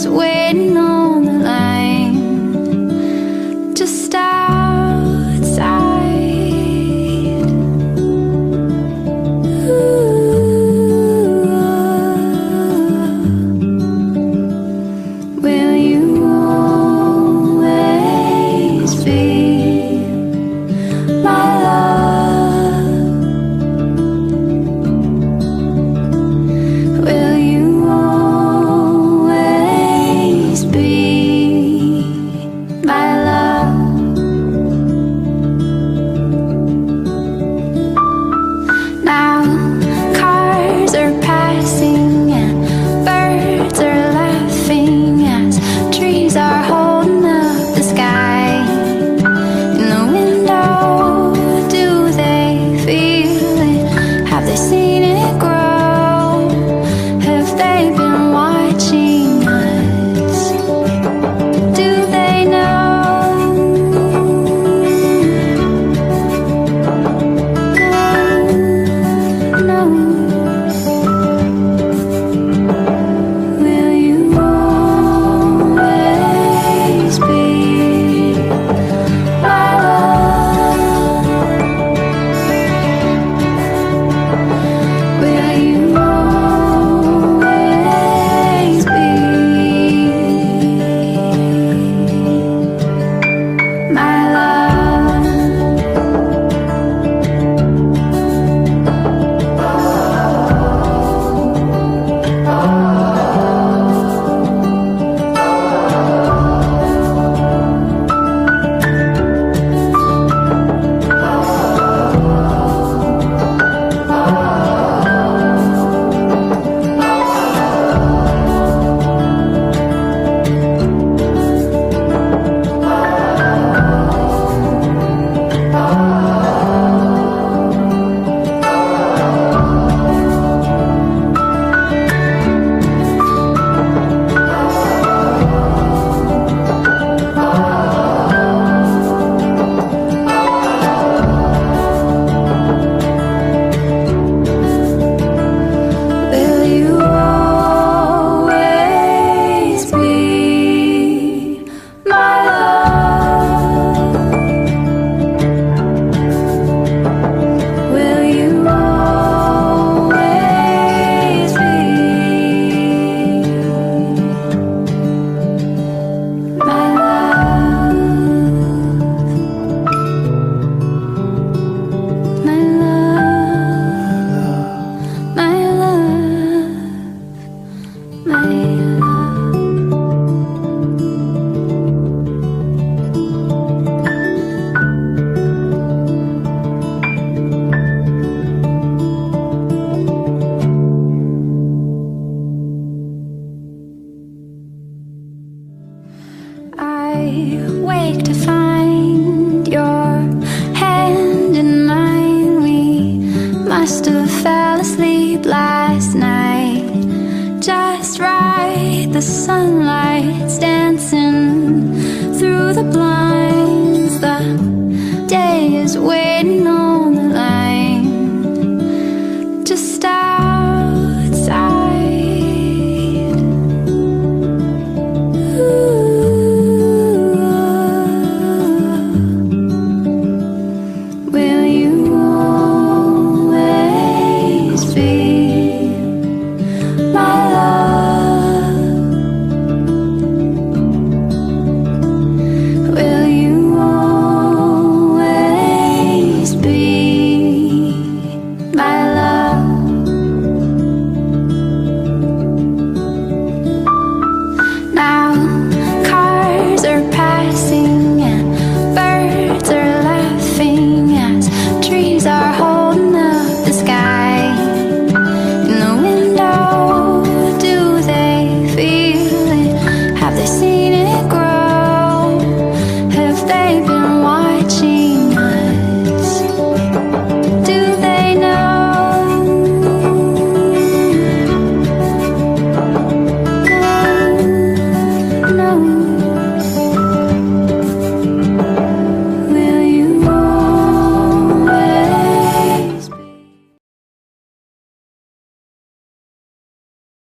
is waiting on the line, just outside. Will you always be my love? Will you always be my love? Now cars are passing and birds are laughing as trees are holding up the sky. In the window, do they feel it? Have they seen it grow? Have they been watching us? Do they know? No. Will you always be my love? Will you always be my love? Will you always be my love? Will you always be my love? My love, my love, my love. I wake to find your hand in mine. We must have fell asleep last night, just right. The sunlight's dancing through the blinds.